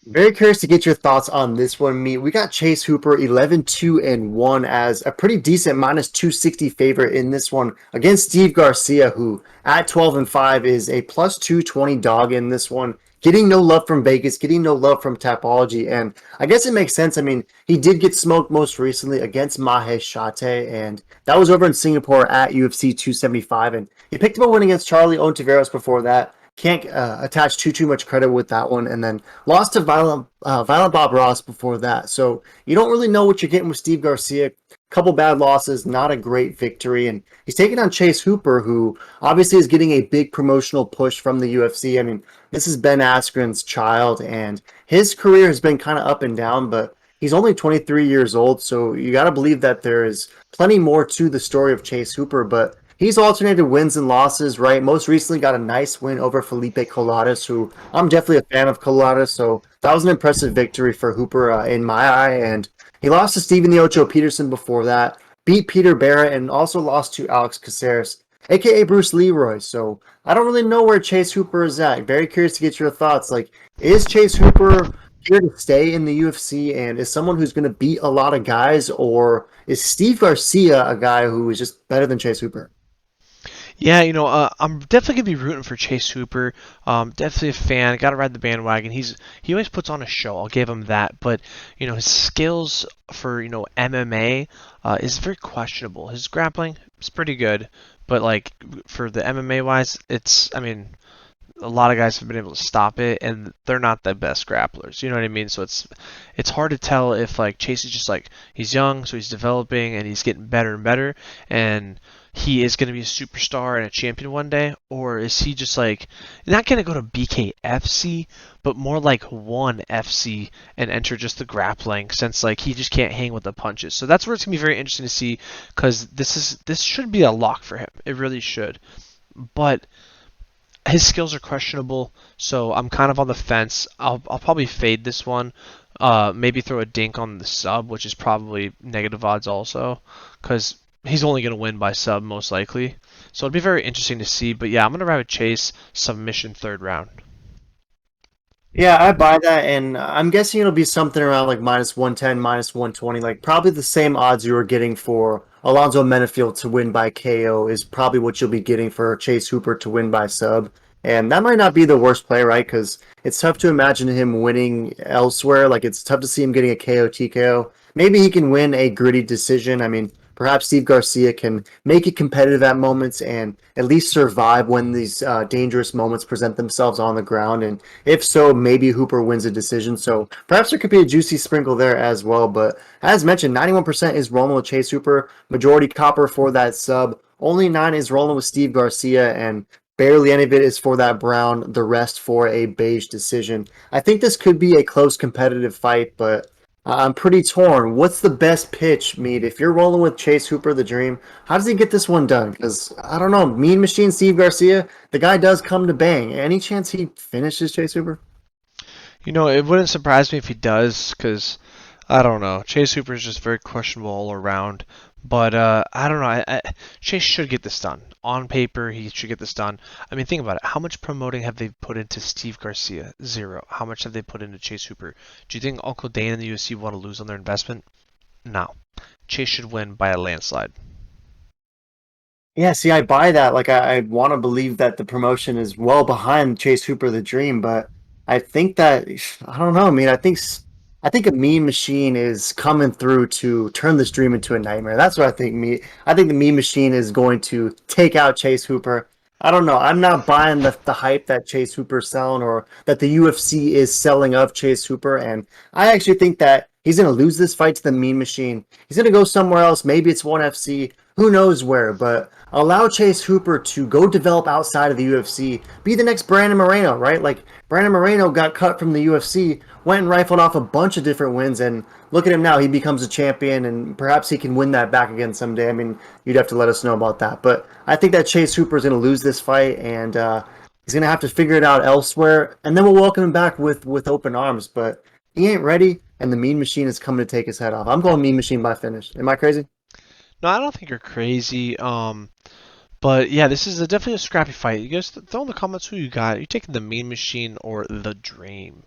Very curious to get your thoughts on this one, Meat. We got Chase Hooper 11-2-1 as a pretty decent minus 260 favorite in this one against Steve Garcia, who at 12-5 is a plus 220 dog in this one. Getting no love from Vegas, getting no love from Tapology, and I guess it makes sense. I mean, he did get smoked most recently against Mahesh Shate, and that was over in Singapore at UFC 275, and he picked up a win against Charlie Ontiveros before that. Can't attach too much credit with that one, and then lost to Violent Bob Ross before that. So you don't really know what you're getting with Steve Garcia. Couple bad losses, not a great victory, and he's taking on Chase Hooper, who obviously is getting a big promotional push from the UFC. I mean, this is Ben Askren's child, and his career has been kind of up and down, but he's only 23 years old, so you got to believe that there is plenty more to the story of Chase Hooper, but he's alternated wins and losses, right? Most recently got a nice win over Felipe Colares, who I'm definitely a fan of Colares, so that was an impressive victory for Hooper in my eye. And he lost to Steven the Ocho Peterson before that, beat Peter Barrett, and also lost to Alex Caceres, aka Bruce Leroy. So I don't really know where Chase Hooper is at. Very curious to get your thoughts. Like, is Chase Hooper here to stay in the UFC and is someone who's going to beat a lot of guys, or is Steve Garcia a guy who is just better than Chase Hooper? Yeah, I'm definitely gonna be rooting for Chase Hooper. Definitely a fan. Got to ride the bandwagon. He always puts on a show. I'll give him that. But his skills for MMA is very questionable. His grappling is pretty good, but like for the MMA wise, I mean, a lot of guys have been able to stop it, and they're not the best grapplers. You know what I mean? So it's hard to tell if like Chase is just like he's young, so he's developing and he's getting better and better, and he is going to be a superstar and a champion one day, or is he just like not going to go to BKFC, but more like one FC and enter just the grappling since like he just can't hang with the punches. So that's where it's going to be very interesting to see because this should be a lock for him. It really should, but his skills are questionable, so I'm kind of on the fence. I'll probably fade this one. Maybe throw a dink on the sub, which is probably negative odds also, because he's only going to win by sub most likely. So it'll be very interesting to see. But yeah, I'm going to ride with Chase submission third round. Yeah, I buy that, and I'm guessing it'll be something around like minus 110, minus 120, like probably the same odds you were getting for Alonzo Menafield to win by KO is probably what you'll be getting for Chase Hooper to win by sub. And that might not be the worst play, right? Because it's tough to imagine him winning elsewhere. Like it's tough to see him getting a KO TKO. Maybe he can win a gritty decision. I mean, perhaps Steve Garcia can make it competitive at moments and at least survive when these dangerous moments present themselves on the ground. And if so, maybe Hooper wins a decision. So perhaps there could be a juicy sprinkle there as well. But as mentioned, 91% is rolling with Chase Hooper, majority copper for that sub. Only 9 is rolling with Steve Garcia, and barely any of it is for that brown. The rest for a beige decision. I think this could be a close competitive fight, but I'm pretty torn. What's the best pitch, Mead? If you're rolling with Chase Hooper, the dream, how does he get this one done? Because I don't know. Mean Machine Steve Garcia, the guy does come to bang. Any chance he finishes Chase Hooper? It wouldn't surprise me if he does, because I don't know. Chase Hooper is just very questionable all around. But I don't know. Chase should get this done. On paper, he should get this done. I mean, think about it. How much promoting have they put into Steve Garcia? Zero. How much have they put into Chase Hooper? Do you think Uncle Dane and the UFC want to lose on their investment? No. Chase should win by a landslide. Yeah, see, I buy that. Like, I want to believe that the promotion is well behind Chase Hooper, the dream, but I think that I don't know. I mean, I think a Mean Machine is coming through to turn this dream into a nightmare. That's what I think. I think the Mean Machine is going to take out Chase Hooper. I don't know. I'm not buying the hype that Chase Hooper's selling or that the UFC is selling of Chase Hooper, and I actually think that he's going to lose this fight to the Mean Machine. He's going to go somewhere else. Maybe it's ONE FC. Who knows where, but allow Chase Hooper to go develop outside of the UFC, be the next Brandon Moreno, right? Like Brandon Moreno got cut from the UFC, went and rifled off a bunch of different wins, and look at him now. He becomes a champion, and perhaps he can win that back again someday. I mean, you'd have to let us know about that, but I think that Chase Hooper is going to lose this fight, and he's going to have to figure it out elsewhere, and then we'll welcome him back with open arms. But he ain't ready, and the Mean Machine is coming to take his head off. I'm going Mean Machine by finish. Am I crazy? No, I don't think you're crazy. But yeah, this is definitely a scrappy fight. You guys throw in the comments who you got. Are you taking the Mean Machine or the Dream?